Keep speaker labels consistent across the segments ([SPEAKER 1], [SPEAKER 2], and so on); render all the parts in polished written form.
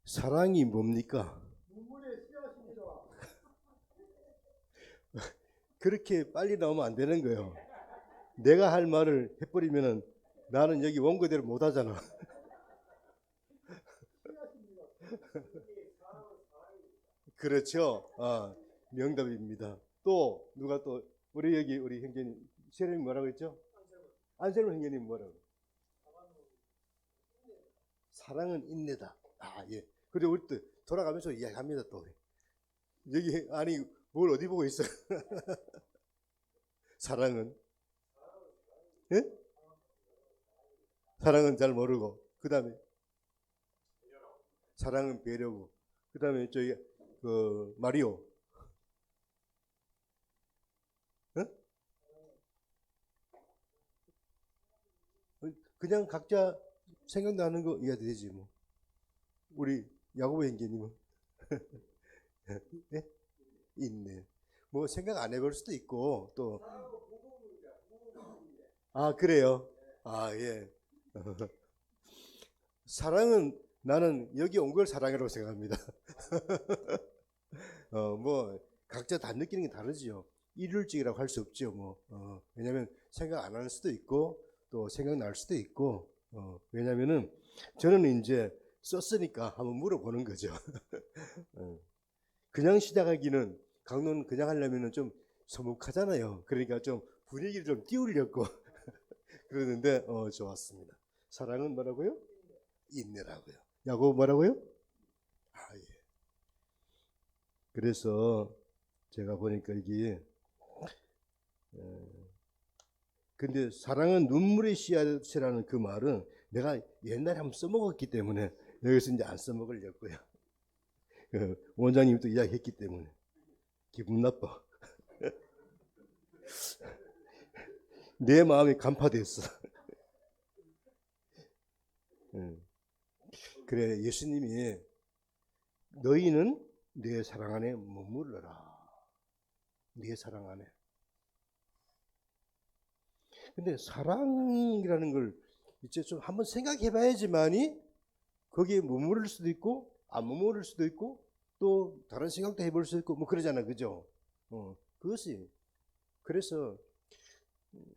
[SPEAKER 1] 사랑이 뭡니까?
[SPEAKER 2] 눈물의 씨앗입니다.
[SPEAKER 1] 그렇게 빨리 나오면 안 되는 거예요. 내가 할 말을 해버리면은 나는 여기 원고대로 못 하잖아. 그렇죠. 명답입니다. 또 누가 또 우리 여기 우리 형제님 세령이 뭐라고 했죠? 안세령 형제님 뭐라고? 사랑은 인내다. 예. 그리고 우리 또 돌아가면서 이야기합니다 또. 여기 아니 뭘 어디 보고 있어? 사랑은 예? 사랑은 잘 모르고 그 다음에 사랑은 배려고 그 다음에 저기 그 마리오 어? 그냥 각자 생각나는 거 이해도 되지 뭐. 우리 야고보 형제님은 네? 있네. 뭐 생각 안 해볼 수도 있고 또 그래요. 예. 사랑은 나는 여기 온 걸 사랑이라고 생각합니다. 뭐 각자 다 느끼는 게 다르지요. 일률적이라고 할 수 없죠. 뭐 왜냐하면 생각 안 할 수도 있고 또 생각날 수도 있고 왜냐하면은 저는 이제 썼으니까 한번 물어보는 거죠. 그냥 시작하기는 강론 그냥 하려면은 좀 서먹하잖아요. 그러니까 좀 분위기를 좀 띄우려고 그러는데 좋았습니다. 사랑은 뭐라고요? 인내라고요. 야고보 뭐라고요? 예. 그래서 제가 보니까 이게 근데 사랑은 눈물의 씨앗이라는 그 말은 내가 옛날에 한번 써먹었기 때문에 여기서 이제 안 써먹으려고요. 원장님이 또 이야기했기 때문에 기분 나빠. 내 마음이 간파됐어. 그래 예수님이 너희는 내 사랑 안에 머물러라. 네 사랑 안에. 근데 사랑이라는 걸 이제 좀 한번 생각해 봐야지만이 거기에 머무를 수도 있고 안 머무를 수도 있고 또 다른 생각도 해볼 수 있고 뭐 그러잖아. 그죠? 그것이 그래서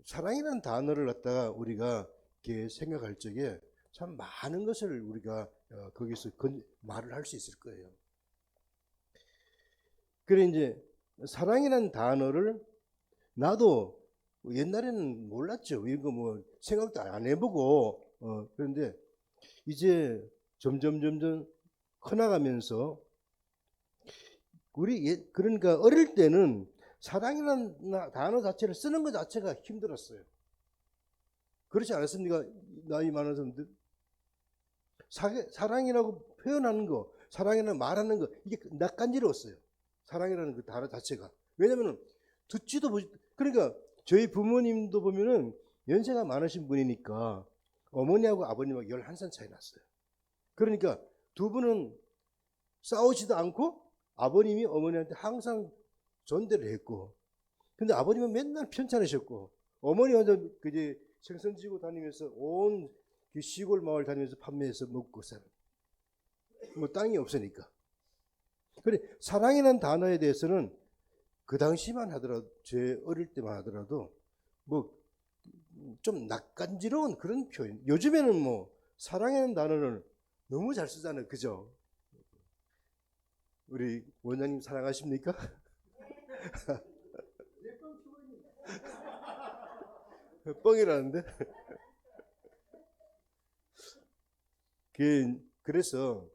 [SPEAKER 1] 사랑이라는 단어를 갖다가 우리가 이렇게 생각할 적에 참 많은 것을 우리가 거기서 말을 할 수 있을 거예요. 그래 이제 사랑이라는 단어를 나도 옛날에는 몰랐죠. 이거 뭐 생각도 안 해보고 그런데 이제 점점 커나가면서 우리 그러니까 어릴 때는 사랑이라는 단어 자체를 쓰는 것 자체가 힘들었어요. 그렇지 않았습니까? 나이 많은 사람들 사랑이라고 표현하는 거, 사랑이라는 말하는 거 이게 낯간지러웠어요. 사랑이라는 그 단어 자체가. 왜냐면은 듣지도 보지. 그러니까 저희 부모님도 보면은 연세가 많으신 분이니까 어머니하고 아버님하고 11살 차이 났어요. 그러니까 두 분은 싸우지도 않고 아버님이 어머니한테 항상 존대를 했고, 근데 아버님은 맨날 편찮으셨고, 어머니 혼자 그제 생선 지고 다니면서 온 그 시골 마을 다니면서 판매해서 먹고 살아. 뭐 땅이 없으니까. 그래 사랑이라는 단어에 대해서는 그 당시만 하더라도 제 어릴 때만 하더라도 뭐 좀 낯간지러운 그런 표현. 요즘에는 뭐 사랑이라는 단어를 너무 잘 쓰잖아요. 그죠? 우리 원장님 사랑하십니까? 뻥이라는데? 그래서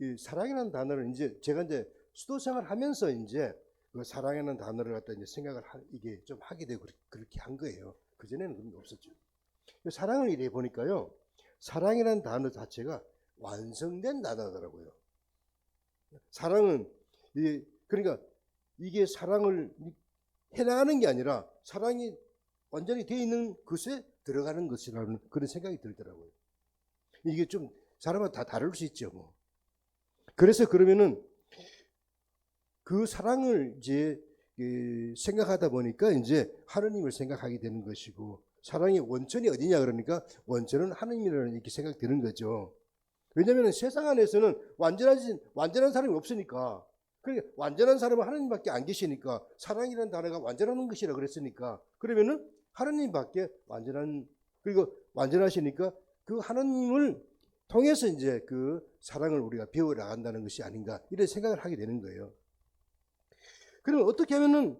[SPEAKER 1] 이 사랑이라는 단어를 이제 제가 이제 수도 생활 하면서 이제 그 사랑이라는 단어를 갖다 이제 생각을 이게 좀 하게 되고 그렇게 한 거예요. 그전에는 그런 게 없었죠. 사랑을 이래 보니까요. 사랑이라는 단어 자체가 완성된 단어더라고요. 사랑은 그러니까 이게 사랑을 해나가는 게 아니라 사랑이 완전히 되어 있는 것에 들어가는 것이라는 그런 생각이 들더라고요. 이게 좀 사람마다 다 다를 수 있죠. 뭐. 그래서 그러면은 그 사랑을 이제 생각하다 보니까 이제 하느님을 생각하게 되는 것이고 사랑의 원천이 어디냐 그러니까 원천은 하느님이라는 이렇게 생각되는 거죠. 왜냐하면 세상 안에서는 완전한 사람이 없으니까. 그러니까 완전한 사람은 하나님밖에 안 계시니까 사랑이라는 단어가 완전한 것이라 그랬으니까 그러면은 하나님밖에 그리고 완전하시니까 그 하나님을 통해서 이제 그 사랑을 우리가 배워 나간다는 것이 아닌가 이런 생각을 하게 되는 거예요. 그러면 어떻게 하면은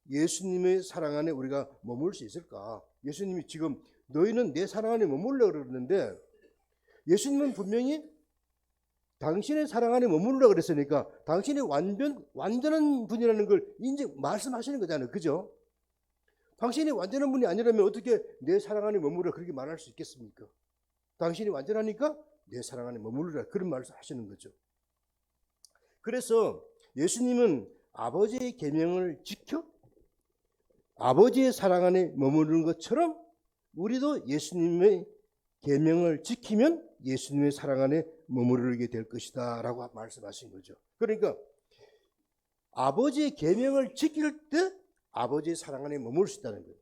[SPEAKER 1] 예수님의 사랑 안에 우리가 머물 수 있을까? 예수님이 지금 너희는 내 사랑 안에 머물러 그러는데 예수님은 분명히 당신의 사랑 안에 머무르라 그랬으니까 당신이 완전한 분이라는 걸 이제 말씀하시는 거잖아요. 그죠? 당신이 완전한 분이 아니라면 어떻게 내 사랑 안에 머무르라 그렇게 말할 수 있겠습니까? 당신이 완전하니까 내 사랑 안에 머무르라 그런 말을 하시는 거죠. 그래서 예수님은 아버지의 계명을 지켜 아버지의 사랑 안에 머무르는 것처럼 우리도 예수님의 계명을 지키면 예수님의 사랑 안에 머무르게 될 것이다 라고 말씀하신 거죠. 그러니까 아버지의 계명을 지킬 때 아버지의 사랑 안에 머물 수 있다는 거예요.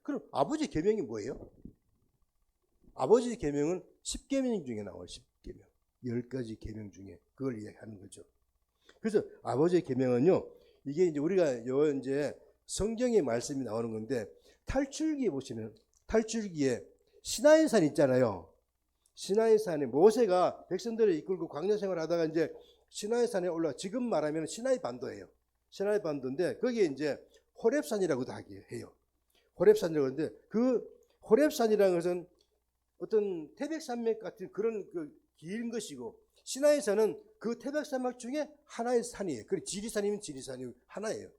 [SPEAKER 1] 그럼 아버지의 계명이 뭐예요? 아버지의 계명은 10계명 중에 나와요. 10계명. 10가지 계명 중에 그걸 이야기하는 거죠. 그래서 아버지의 계명은요. 이게 이제 우리가 이제 성경의 말씀이 나오는 건데 탈출기에 보시면 탈출기에 시나이산 있잖아요. 시나이산에 모세가 백성들을 이끌고 광야 생활하다가 이제 시나이산에 올라 지금 말하면 시나이 반도예요. 시나이 반도인데 거기에 이제 호렙산이라고도 해요. 호렙산이라고 하는데 그 호렙산이라는 것은 어떤 태백산맥 같은 그런 긴 것이고 시나이산은 그 태백산맥 중에 하나의 산이에요. 그리고 지리산이면 지리산이 하나예요.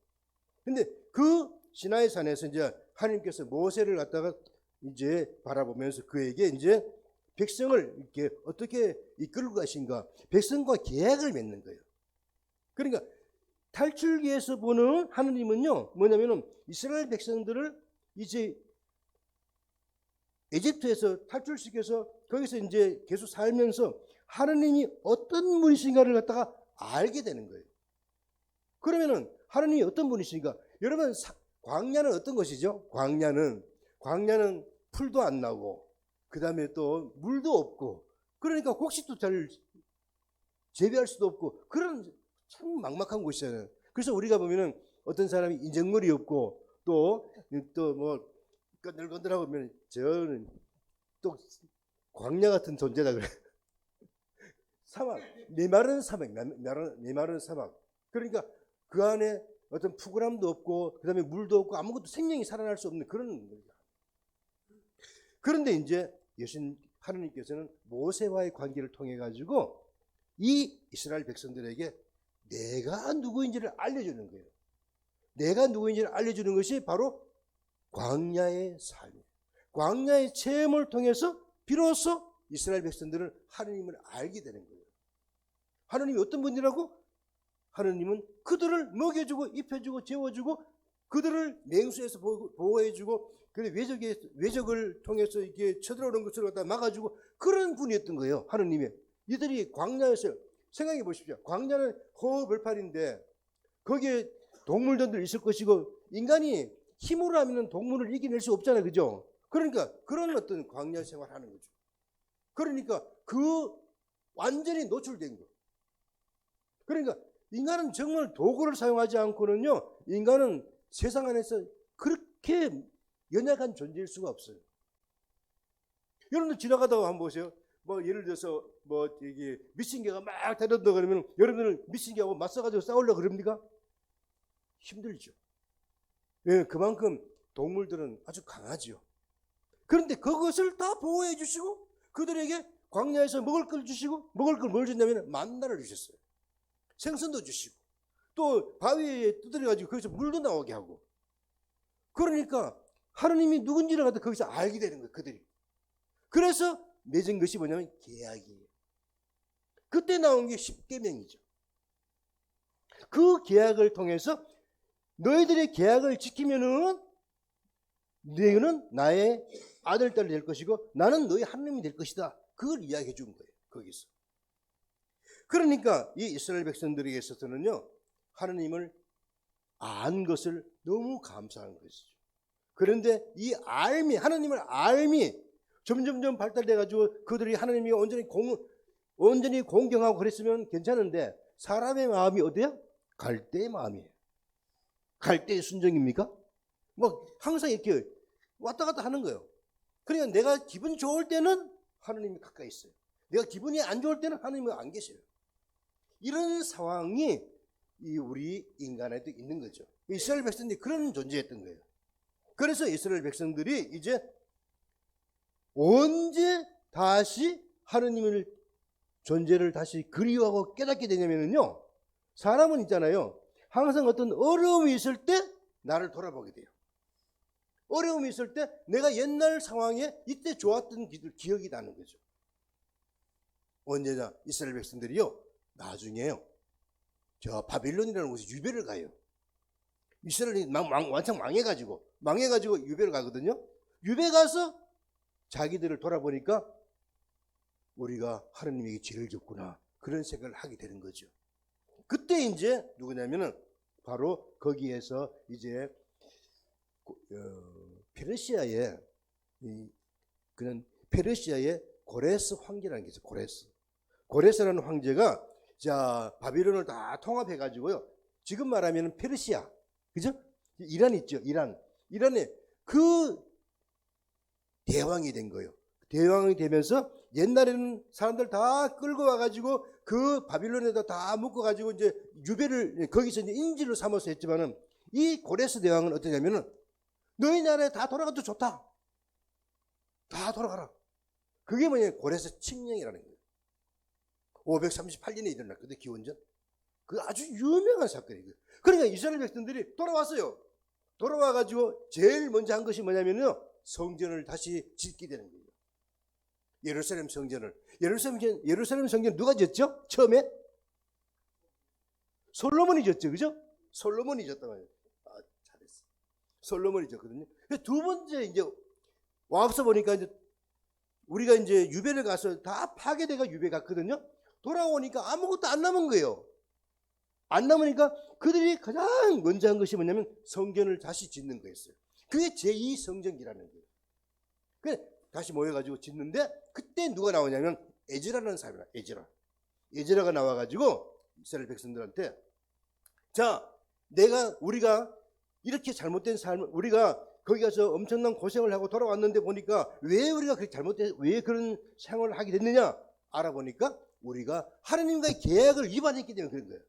[SPEAKER 1] 근데 그 시나이산에서 이제 하나님께서 모세를 갖다가 이제 바라보면서 그에게 이제 백성을 이렇게 어떻게 이끌고 가신가 백성과 계약을 맺는 거예요. 그러니까 탈출기에서 보는 하느님은요 뭐냐면은 이스라엘 백성들을 이제 에집트에서 탈출시켜서 거기서 이제 계속 살면서 하느님이 어떤 분이신가를 갖다가 알게 되는 거예요. 그러면은 하느님이 어떤 분이신가? 여러분 광야는 어떤 것이죠? 광야는 풀도 안 나고 그 다음에 또 물도 없고 그러니까 곡식도 잘 재배할 수도 없고 그런 참 막막한 곳이잖아요. 그래서 우리가 보면은 어떤 사람이 인정물이 없고 또 뭐 건들건들하고 보면 저는 또 광야 같은 존재다 그래. 사막, 메마른 사막. 그러니까 그 안에 어떤 푸근함도 없고 그다음에 물도 없고 아무것도 생명이 살아날 수 없는 그런 거죠. 그런데 이제 하느님께서는 모세와의 관계를 통해 가지고 이 이스라엘 백성들에게 내가 누구인지를 알려주는 거예요. 내가 누구인지를 알려주는 것이 바로 광야의 삶이에요. 광야의 체험을 통해서 비로소 이스라엘 백성들은 하느님을 알게 되는 거예요. 하느님이 어떤 분이라고? 하느님은 그들을 먹여주고 입혀주고 재워주고 그들을 맹수에서 보호해주고 외적을 통해서 이렇게 쳐들어오는 것을 갖다 막아주고 그런 분이었던 거예요. 하느님의 이들이 광야에서 생각해 보십시오. 광야는 허허벌판인데 거기에 동물들도 있을 것이고 인간이 힘으로 하면 동물을 이겨낼 수 없잖아요. 그죠? 그러니까 그런 어떤 광야 생활하는 거죠. 그러니까 완전히 노출된 거. 그러니까 인간은 정말 도구를 사용하지 않고는요. 인간은 세상 안에서 그렇게 연약한 존재일 수가 없어요. 여러분들 지나가다가 한번 보세요. 뭐 예를 들어서 뭐 이게 미친개가 막 다른다 그러면 여러분들 미친개하고 맞서가지고 싸우려고 그럽니까? 힘들죠. 예, 그만큼 동물들은 아주 강하지요. 그런데 그것을 다 보호해 주시고 그들에게 광야에서 먹을 걸 주시고 먹을 걸 뭘 줬냐면 만나를 주셨어요. 생선도 주시고 또 바위에 두드려 가지고 거기서 물도 나오게 하고 그러니까 하느님이 누군지를 갖다 거기서 알게 되는 거예요. 그들이. 그래서 맺은 것이 뭐냐면 계약이에요. 그때 나온 게 십계명이죠. 그 계약을 통해서 너희들의 계약을 지키면은 너희는 나의 아들, 딸이 될 것이고 나는 너희 하느님이 될 것이다. 그걸 이야기해 준 거예요. 거기서. 그러니까 이 이스라엘 백성들에게 있어서는요. 하느님을 안 것을 너무 감사한 것이죠. 그런데 이 하느님을 알미 점점점 발달돼가지고 그들이 하나님이 온전히 공경하고 그랬으면 괜찮은데 사람의 마음이 어때요? 갈대의 마음이에요. 갈대의 순종입니까? 뭐 항상 이렇게 왔다 갔다 하는 거예요. 그러니까 내가 기분 좋을 때는 하나님이 가까이 있어요. 내가 기분이 안 좋을 때는 하나님은 안 계셔요. 이런 상황이 우리 인간에도 있는 거죠. 이스라엘 백성들이 그런 존재였던 거예요. 그래서 이스라엘 백성들이 이제 언제 다시 하느님의 존재를 다시 그리워하고 깨닫게 되냐면요. 사람은 있잖아요. 항상 어떤 어려움이 있을 때 나를 돌아보게 돼요. 어려움이 있을 때 내가 옛날 상황에 이때 좋았던 기억이 나는 거죠. 언제나 이스라엘 백성들이요. 나중에요. 저 바빌론이라는 곳에 유배를 가요. 이스라엘이 완전 망해가지고 유배를 가거든요. 유배 가서 자기들을 돌아보니까 우리가 하느님에게 죄를 졌구나. 그런 생각을 하게 되는 거죠. 그때 이제 누구냐면은 바로 거기에서 이제 페르시아의 고레스 황제라는 게 있어요. 고레스라는 황제가 자 바빌론을 다 통합해 가지고요. 지금 말하면 페르시아, 그죠? 이란 있죠. 이란에 그 대왕이 된 거예요. 대왕이 되면서 옛날에는 사람들 다 끌고 와가지고 그 바빌론에다 다 묶어가지고 이제 유배를 거기서 이제 인질로 삼아서 했지만은 이 고레스 대왕은 어떠냐면은 너희 나라에 다 돌아가도 좋다. 다 돌아가라. 그게 뭐냐면 고레스 칙령이라는 거예요. 538년에 일어났거든요. 기원전. 그 아주 유명한 사건이에요. 그러니까 이스라엘 백성들이 돌아왔어요. 돌아와가지고 제일 먼저 한 것이 뭐냐면요. 성전을 다시 짓게 되는 거예요. 예루살렘 성전을. 예루살렘 성전 누가 짓죠? 처음에? 솔로몬이 짓죠. 그죠? 솔로몬이 짓단 말이에요. 아, 잘했어. 솔로몬이 짓거든요. 두 번째 이제 와서 보니까 이제 우리가 이제 유배를 가서 다 파괴돼가 유배 갔거든요. 돌아오니까 아무것도 안 남은 거예요. 안 남으니까 그들이 가장 먼저 한 것이 뭐냐면 성전을 다시 짓는 거였어요. 그게 제2성전기라는 거예요. 그래 다시 모여가지고 짓는데 그때 누가 나오냐면 에즈라라는 사람이야. 에즈라가 나와가지고 이스라엘 백성들한테 자 우리가 이렇게 잘못된 삶을 우리가 거기 가서 엄청난 고생을 하고 돌아왔는데 보니까 왜 우리가 그렇게 왜 그런 생활을 하게 됐느냐 알아보니까 우리가 하나님과의 계약을 위반했기 때문에 그런 거예요.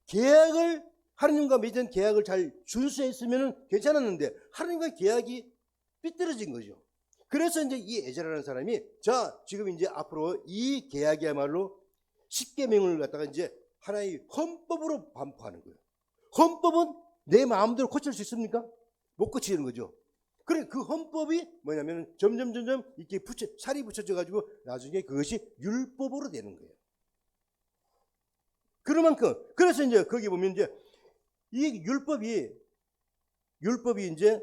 [SPEAKER 1] 계약을 하나님과 맺은 계약을 잘 준수했으면 괜찮았는데 하나님과의 계약이 삐뚤어진 거죠. 그래서 이제 이 에즈라라는 사람이 자 지금 이제 앞으로 이 계약이야말로 10계명을 갖다가 이제 하나의 헌법으로 반포하는 거예요. 헌법은 내 마음대로 고칠 수 있습니까? 못 고치는 거죠. 그래 그 헌법이 뭐냐면 점점 이렇게 살이 붙여져 가지고 나중에 그것이 율법으로 되는 거예요. 그만큼 그래서 이제 거기 보면 이제 이 율법이 이제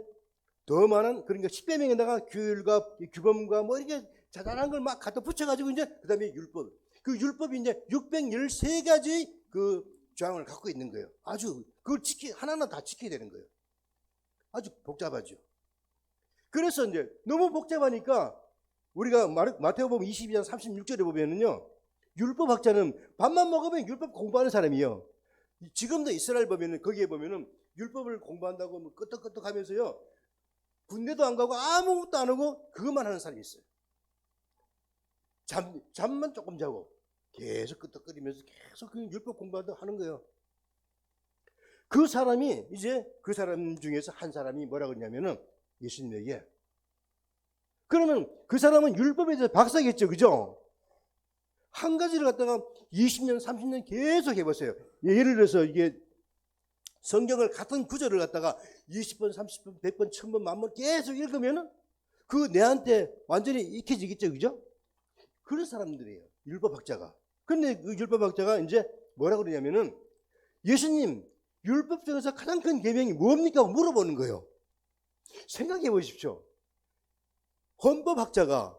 [SPEAKER 1] 더 많은 그러니까 10계명에다가 규율과 규범과 뭐 이렇게 자잘한 걸 막 갖다 붙여가지고 이제 그다음에 율법 그 율법이 이제 613가지 그 조항을 갖고 있는 거예요. 아주 그걸 하나하나 다 지켜야 되는 거예요. 아주 복잡하죠. 그래서 이제 너무 복잡하니까 우리가 마태복음 22장 36절에 보면은요. 율법학자는 밥만 먹으면 율법 공부하는 사람이에요. 지금도 이스라엘 보면은 거기에 보면은 율법을 공부한다고 뭐 끄떡끄떡 하면서요. 군대도 안 가고 아무것도 안 하고 그것만 하는 사람이 있어요. 잠만 조금 자고 계속 끄떡거리면서 계속 그 율법 공부하는 거예요. 그 사람이 이제 그 사람 중에서 한 사람이 뭐라고 했냐면은 예수님에게 그러면 그 사람은 율법에 대해서 박사겠죠. 그죠? 한 가지를 갖다가 20년, 30년 계속 해봤어요. 예를 들어서 이게 성경을 같은 구절을 갖다가 20번, 30번, 100번, 1000번, 10,000번 계속 읽으면은 그 내한테 완전히 익혀지겠죠. 그죠? 그런 사람들이에요. 율법학자가. 근데 그 율법학자가 이제 뭐라고 그러냐면은 예수님, 율법 중에서 가장 큰 계명이 뭡니까? 물어보는 거예요. 생각해 보십시오. 헌법학자가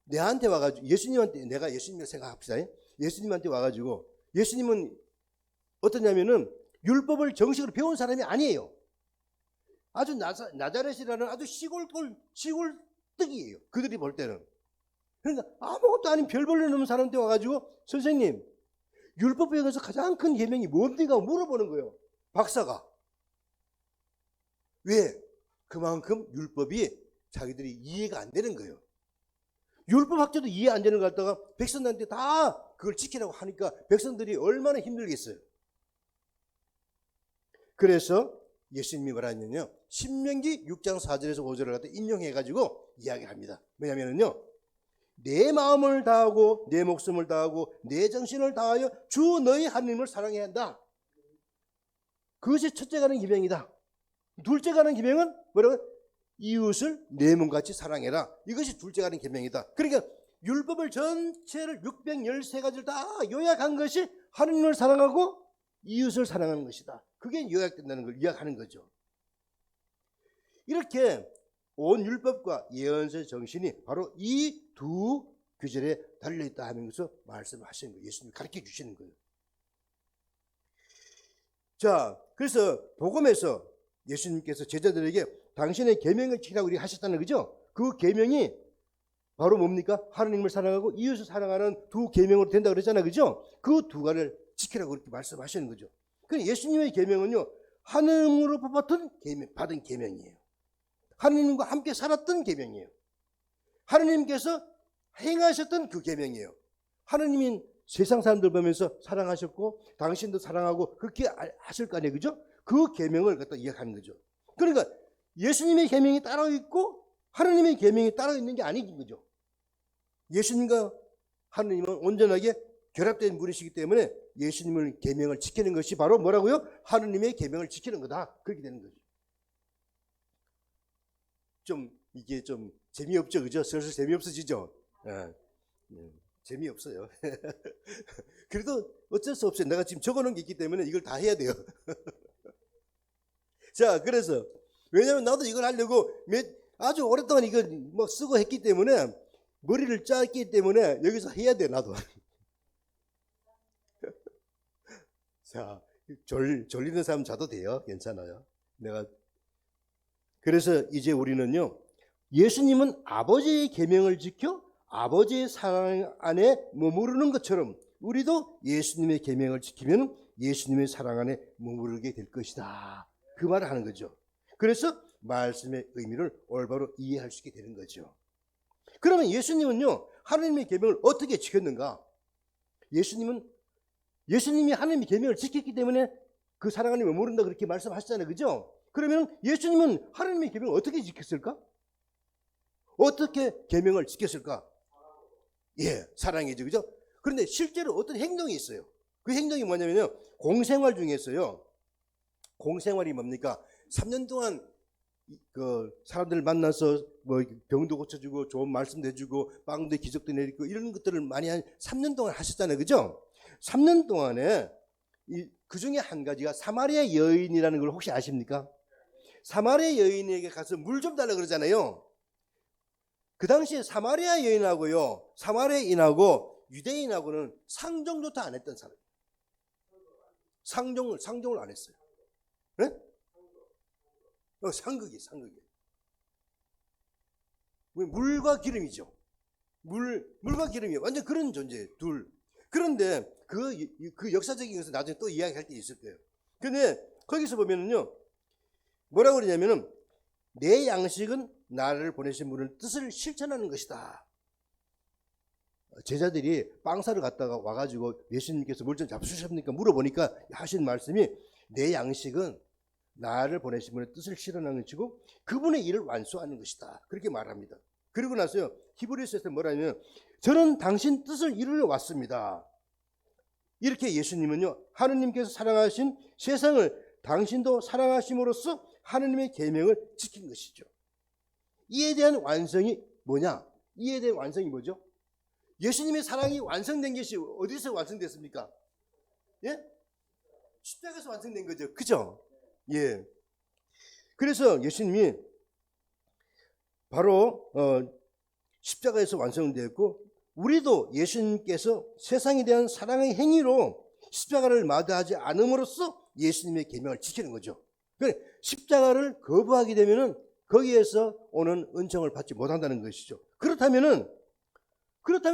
[SPEAKER 1] 내한테 와가지고 예수님한테 내가 예수님을 생각합시다. 예수님한테 와가지고 예수님은 어떠냐면은 율법을 정식으로 배운 사람이 아니에요. 아주 나자렛이라는 아주 시골 떡이에요. 그들이 볼 때는. 그러니까 아무것도 아닌 별 볼일 없는 사람한테 와가지고 선생님 율법에 관해서 가장 큰 계명이 뭡니까? 물어보는 거예요. 박사가. 왜? 그만큼 율법이 자기들이 이해가 안 되는 거예요. 율법학자도 이해 안 되는 걸 갖다가 백성들한테 다 그걸 지키라고 하니까 백성들이 얼마나 힘들겠어요. 그래서 예수님이 뭐라 했냐면요, 신명기 6장 4절에서 5절을 갖다 인용해가지고 이야기를 합니다. 왜냐면은요, 내 마음을 다하고 내 목숨을 다하고 내 정신을 다하여 주 너희 하나님을 사랑해야 한다. 그것이 첫째 가는 계명이다. 둘째 가는 계명은 뭐라고? 이웃을 내 몸같이 사랑해라. 이것이 둘째 가는 계명이다. 그러니까 율법을 전체를 613가지를 다 요약한 것이 하나님을 사랑하고 이웃을 사랑하는 것이다. 그게 요약된다는 걸 이야기하는 거죠. 이렇게 온 율법과 예언서의 정신이 바로 이 두 규절에 달려있다 하는 것을 말씀하시는 거예요. 예수님이 가르쳐 주시는 거예요. 자, 그래서 복음에서 예수님께서 제자들에게 당신의 계명을 지키라고 이렇게 하셨다는 거죠. 그 계명이 바로 뭡니까? 하나님을 사랑하고 이웃을 사랑하는 두 계명으로 된다고 그랬잖아요. 그죠? 그 두 가지를 지키라고 그렇게 말씀하시는 거죠. 그러니까 예수님의 계명은요, 하나님으로 받은 계명이에요. 하나님과 함께 살았던 계명이에요. 하나님께서 행하셨던 그 계명이에요. 하나님이 세상 사람들 보면서 사랑하셨고 당신도 사랑하고 그렇게 하실 거 아니에요. 그죠? 그 계명을 갖다 이야기하는 거죠. 그러니까 예수님의 계명이 따로 있고 하나님의 계명이 따로 있는 게 아닌 거죠. 예수님과 하나님은 온전하게 결합된 분이시기 때문에 예수님의 계명을 지키는 것이 바로 뭐라고요? 하나님의 계명을 지키는 거다. 그렇게 되는 거죠. 이게 좀 재미없죠, 그죠? 슬슬 재미없어지죠. 재미없어요. 그래도 어쩔 수 없어요. 내가 지금 적어놓은 게 있기 때문에 이걸 다 해야 돼요. 자, 그래서 왜냐하면 나도 이걸 하려고 아주 오랫동안 이걸 뭐 쓰고 했기 때문에 머리를 짰기 때문에 여기서 해야 돼, 나도. 자, 졸리는 사람 자도 돼요. 괜찮아요. 그래서 이제 우리는요, 예수님은 아버지의 계명을 지켜 아버지의 사랑 안에 머무르는 것처럼 우리도 예수님의 계명을 지키면 예수님의 사랑 안에 머무르게 될 것이다. 그 말을 하는 거죠. 그래서 말씀의 의미를 올바로 이해할 수 있게 되는 거죠. 그러면 예수님은요, 하나님의 계명을 어떻게 지켰는가? 예수님이 하나님의 계명을 지켰기 때문에 그 사랑 안에 머무른다 그렇게 말씀하셨잖아요. 그죠? 그러면 예수님은 하나님의 계명을 어떻게 지켰을까? 어떻게 계명을 지켰을까? 예, 사랑이죠. 그죠? 그런데 실제로 어떤 행동이 있어요. 그 행동이 뭐냐면요, 공생활 중에서요, 공생활이 뭡니까? 3년 동안 그 사람들 만나서 뭐 병도 고쳐주고 좋은 말씀도 해주고 빵도 기적도 내리고 이런 것들을 많이 한 3년 동안 하셨잖아요. 그죠? 3년 동안에 그 중에 한 가지가 사마리아 여인이라는 걸 혹시 아십니까? 사마리아 여인에게 가서 물 좀 달라 그러잖아요. 그 당시에 사마리아 여인하고요, 사마리아인하고 유대인하고는 상종조차 안 했던 사람이에요. 상종을 안 했어요. 네? 상극이. 물과 기름이죠. 물과 기름이 완전 그런 존재예요. 둘. 그런데 그 역사적인 것은 나중에 또 이야기할 때 있을 거예요. 근데 거기서 보면은요, 뭐라고 그러냐면은 내 양식은 나를 보내신 분의 뜻을 실천하는 것이다. 제자들이 빵 사러 갔다가 와가지고 예수님께서 물 좀 잡수셨습니까? 물어보니까 하신 말씀이 내 양식은 나를 보내신 분의 뜻을 실현하는 것이고 그분의 일을 완수하는 것이다. 그렇게 말합니다. 그리고 나서요, 히브리서에서 뭐라냐면 저는 당신 뜻을 이루러 왔습니다. 이렇게 예수님은요, 하느님께서 사랑하신 세상을 당신도 사랑하심으로써 하느님의 계명을 지킨 것이죠. 이에 대한 완성이 뭐냐? 이에 대한 완성이 뭐죠? 예수님의 사랑이 완성된 것이 어디서 완성됐습니까? 예? 십자가에서 완성된 거죠. 그죠? 예. 그래서 예수님이 바로 십자가에서 완성되었고 우리도 예수님께서 세상에 대한 사랑의 행위로 십자가를 마다하지 않음으로써 예수님의 계명을 지키는 거죠. 그래, 십자가를 거부하게 되면은 거기에서 오는 은총을 받지 못한다는 것이죠. 그렇다면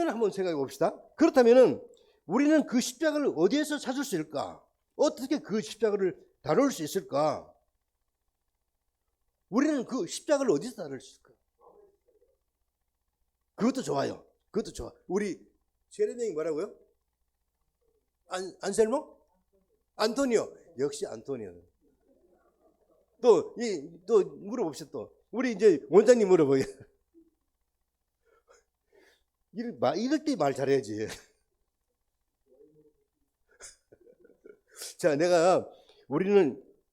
[SPEAKER 1] 한번 생각해 봅시다. 그렇다면 우리는 그 십자가를 어디에서 찾을 수 있을까? 어떻게 그 십자가를 다룰 수 있을까? 우리는 그 십자가를 어디서 다룰 수 있을까? 그것도 좋아요. 그것도 좋아. 우리 세례명이 뭐라고요? 안셀모? 안토니오. 역시 안토니오. 또 물어봅시다. 또 우리 이제 원장님 물어봐요. 이럴 때 말 잘해야지. 자,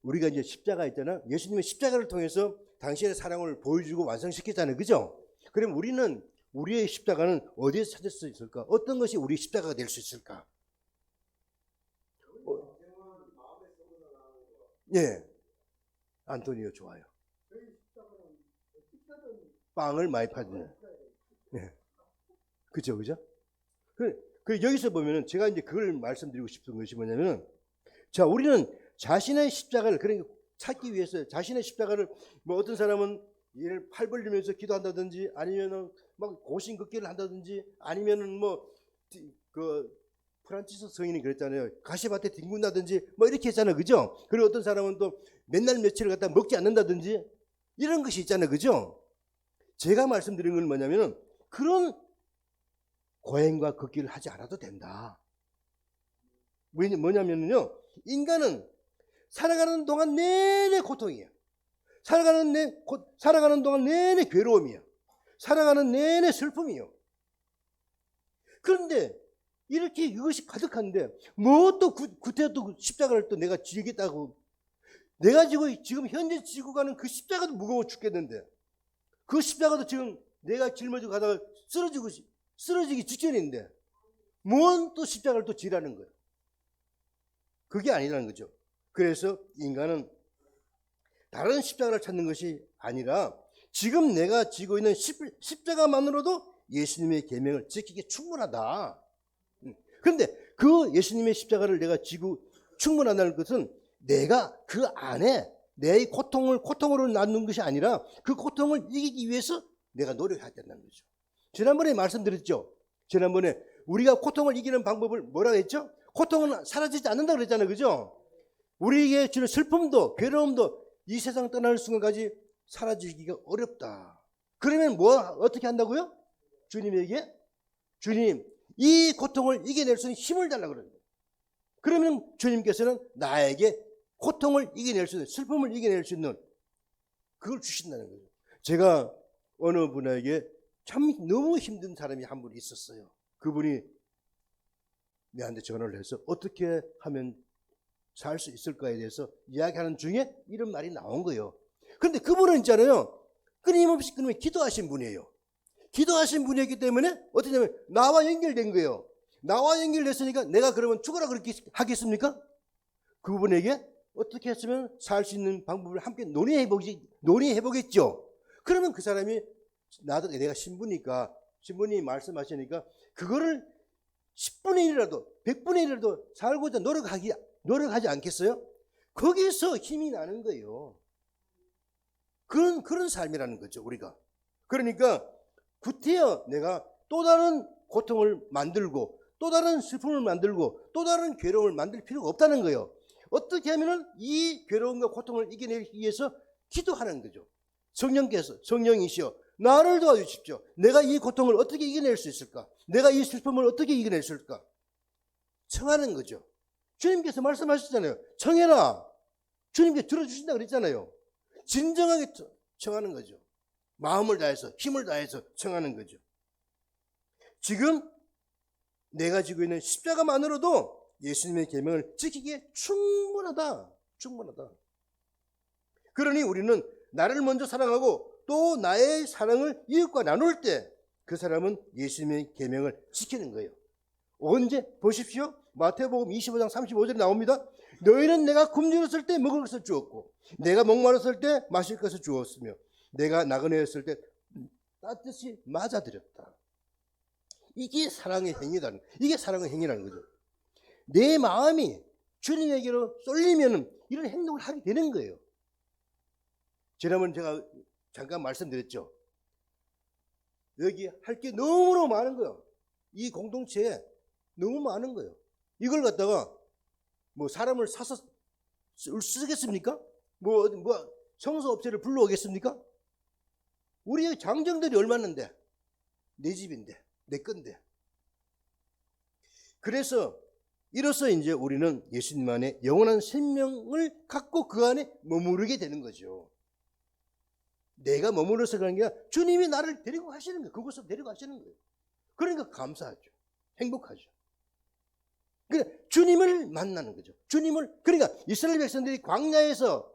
[SPEAKER 1] 우리가 이제 십자가 있잖아. 예수님의 십자가를 통해서 당신의 사랑을 보여주고 완성시켰잖아요. 그죠? 그럼 우리의 십자가는 어디에서 찾을 수 있을까? 어떤 것이 우리 십자가가 될 수 있을까? 예. 안토니오 좋아요. 빵을 많이 파는. 예. 그죠? 그 여기서 보면은 제가 이제 그걸 말씀드리고 싶은 것이 뭐냐면은, 자, 우리는 자신의 십자가를 그러니까 찾기 위해서 자신의 십자가를 뭐 어떤 사람은 얘를 팔 벌리면서 기도한다든지 아니면은 막 고신 걷기를 한다든지 아니면은 뭐 그 프란치스 성인이 그랬잖아요. 가시밭에 뒹군다든지 뭐 이렇게 했잖아요. 그죠? 그리고 어떤 사람은 또 맨날 며칠을 갖다 먹지 않는다든지 이런 것이 있잖아요. 그죠? 제가 말씀드린 건 뭐냐면은 그런 고행과 걷기를 하지 않아도 된다. 뭐냐면요, 인간은 살아가는 동안 내내 고통이야. 살아가는 동안 내내 괴로움이야. 살아가는 내내 슬픔이요. 그런데 이렇게 이것이 가득한데 뭐 또 구태 또 십자가를 또 내가 지겠다고. 내가 지금 현재 지고 가는 그 십자가도 무거워 죽겠는데 그 십자가도 지금 내가 짊어지고 가다가 쓰러지기 직전인데 뭔 또 십자가를 또 지라는 거예요. 그게 아니라는 거죠. 그래서 인간은 다른 십자가를 찾는 것이 아니라 지금 내가 지고 있는 십자가만으로도 예수님의 계명을 지키기에 충분하다. 그런데 그 예수님의 십자가를 내가 지고 충분하다는 것은 내가 그 안에 내 고통으로 낳는 것이 아니라 그 고통을 이기기 위해서 내가 노력해야 된다는 거죠. 지난번에 말씀드렸죠. 지난번에 우리가 고통을 이기는 방법을 뭐라고 했죠? 고통은 사라지지 않는다고 그랬잖아요. 그죠? 우리에게 주는 슬픔도 괴로움도 이 세상 떠날 순간까지 사라지기가 어렵다. 그러면 어떻게 한다고요? 주님에게 주님 이 고통을 이겨낼 수 있는 힘을 달라고 그래요. 그러면 주님께서는 나에게 고통을 이겨낼 수 있는 슬픔을 이겨낼 수 있는 그걸 주신다는 거예요. 제가 어느 분에게 참 너무 힘든 사람이 한 분 있었어요. 그분이 내한테 전화를 해서 어떻게 하면 살 수 있을까에 대해서 이야기하는 중에 이런 말이 나온 거예요. 그런데 그분은 있잖아요. 끊임없이 기도하신 분이에요. 기도하신 분이었기 때문에 어떻게 하면 나와 연결된 거예요. 나와 연결됐으니까 내가 그러면 죽어라 그렇게 하겠습니까? 그분에게 어떻게 했으면 살 수 있는 방법을 함께 논의해보겠죠. 그러면 그 사람이 내가 신부님이 말씀하시니까 그거를 10분의 1이라도 100분의 1이라도 살고자 노력하지 않겠어요? 거기서 힘이 나는 거예요. 그런 삶이라는 거죠, 우리가. 그러니까 구태여 내가 또 다른 고통을 만들고 또 다른 슬픔을 만들고 또 다른 괴로움을 만들 필요가 없다는 거예요. 어떻게 하면 이 괴로움과 고통을 이겨내기 위해서 기도하는 거죠. 성령이시여 나를 도와주십시오. 내가 이 고통을 어떻게 이겨낼 수 있을까? 내가 이 슬픔을 어떻게 이겨낼 수 있을까? 청하는 거죠. 주님께서 말씀하셨잖아요. 청해라. 주님께 들어주신다 그랬잖아요. 진정하게 청하는 거죠. 마음을 다해서 힘을 다해서 청하는 거죠. 지금 내가 지고 있는 십자가만으로도 예수님의 계명을 지키기에 충분하다. 그러니 우리는 나를 먼저 사랑하고 또 나의 사랑을 이웃과 나눌 때 그 사람은 예수님의 계명을 지키는 거예요. 언제? 보십시오. 마태복음 25장 35절에 나옵니다. 너희는 내가 굶주렸을 때 먹을 것을 주었고 내가 목마르었을 때 마실 것을 주었으며 내가 나그네였을 때 따뜻이 맞아들였다. 이게 사랑의 행위라는 거죠. 내 마음이 주님에게로 쏠리면 이런 행동을 하게 되는 거예요. 지난번 제가 잠깐 말씀드렸죠. 여기 할 게 너무너무 많은 거예요. 이 공동체에 너무 많은 거예요. 이걸 갖다가 뭐 사람을 사서 쓰겠습니까? 뭐 청소업체를 불러오겠습니까? 우리의 장정들이 얼마는데? 내 집인데, 내 건데. 그래서 이로써 이제 우리는 예수님 안에 영원한 생명을 갖고 그 안에 머무르게 되는 거죠. 내가 머무러서 가는 게 아니라 주님이 나를 데리고 가시는 거예요. 그곳으로 데리고 가시는 거예요. 그러니까 감사하죠. 행복하죠. 그러니까 주님을 만나는 거죠. 그러니까 이스라엘 백성들이 광야에서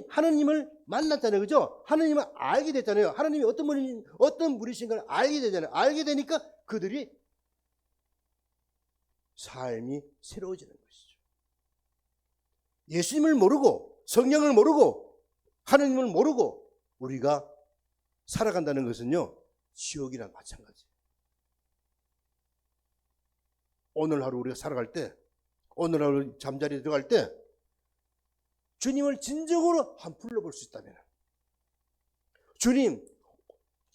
[SPEAKER 1] 하나님을 만났잖아요. 그죠? 하나님을 알게 됐잖아요. 하나님이 어떤 분이신가를 알게 되잖아요. 알게 되니까 그들이 삶이 새로워지는 것이죠. 예수님을 모르고 성령을 모르고 하나님을 모르고 우리가 살아간다는 것은요, 지옥이랑 마찬가지예요. 오늘 하루 우리가 살아갈 때, 오늘 하루 잠자리에 들어갈 때 주님을 진정으로 한 불러볼 수 있다면, 주님,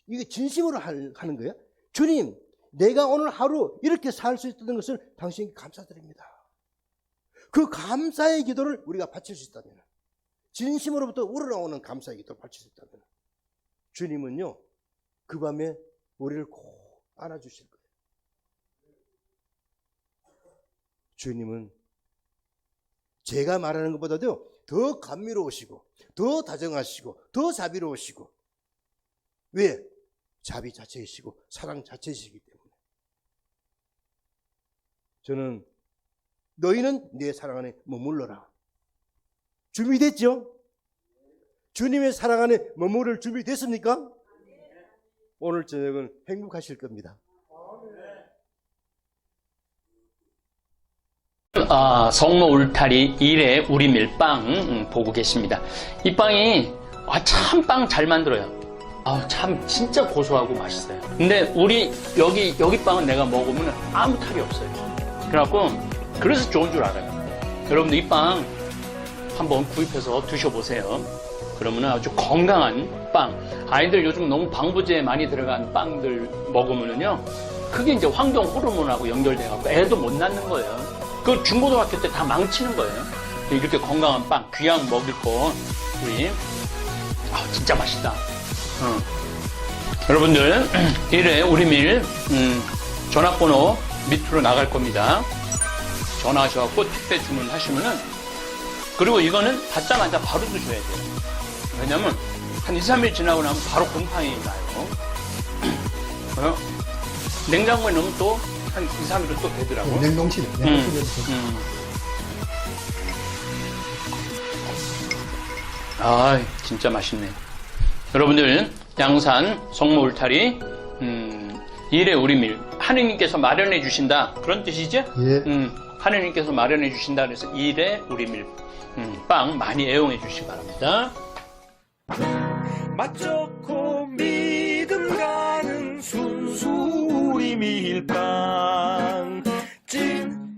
[SPEAKER 1] 이게 진심으로 하는 거예요. 주님, 내가 오늘 하루 이렇게 살 수 있다는 것을 당신께 감사드립니다. 그 감사의 기도를 우리가 바칠 수 있다면, 진심으로부터 우러나오는 감사의 기도를 바칠 수 있다면, 주님은요, 그 밤에 우리를 꼭 안아주실 거예요. 주님은 제가 말하는 것보다도 더 감미로우시고, 더 다정하시고, 더 자비로우시고, 왜? 자비 자체이시고, 사랑 자체이시기 때문에. 저는 너희는 내 사랑 안에 머물러라. 준비됐죠? 주님의 사랑 안에 머무를 준비됐습니까? 오늘 저녁은 행복하실 겁니다.
[SPEAKER 3] 성모 울타리 1회 우리 밀빵 보고 계십니다. 이 빵이 참 빵 잘 만들어요. 참 진짜 고소하고 맛있어요. 근데 우리 여기 빵은 내가 먹으면 아무 탈이 없어요. 그래서 좋은 줄 알아요. 여러분들 이 빵 한번 구입해서 드셔보세요. 그러면 아주 건강한 빵. 아이들 요즘 너무 방부제 많이 들어간 빵들 먹으면요, 그게 이제 환경 호르몬하고 연결돼갖고 애도 못 낳는 거예요. 그 중고등학교 때 다 망치는 거예요. 이렇게 건강한 빵, 귀양 먹을 거, 우리, 진짜 맛있다. 여러분들, 1회 우리밀, 전화번호 밑으로 나갈 겁니다. 전화하셔갖고 택배 주문하시면은, 그리고 이거는 받자마자 바로 드셔야 돼요. 왜냐면, 한 2, 3일 지나고 나면 바로 곰팡이 나요. 냉장고에 넣으면 또, 한 2, 3일은 또 되더라고.
[SPEAKER 2] 냉동실에.
[SPEAKER 3] 진짜 맛있네. 여러분들, 양산 성모 울타리 1회 우리밀 하느님께서 마련해 주신다, 그런 뜻이죠?
[SPEAKER 2] 예.
[SPEAKER 3] 하느님께서 마련해 주신다 그래서 1회 우리밀 빵 많이 애용해 주시기 바랍니다.
[SPEAKER 4] 맛 좋고 믿음 가는 순수 우리 밀빵 찐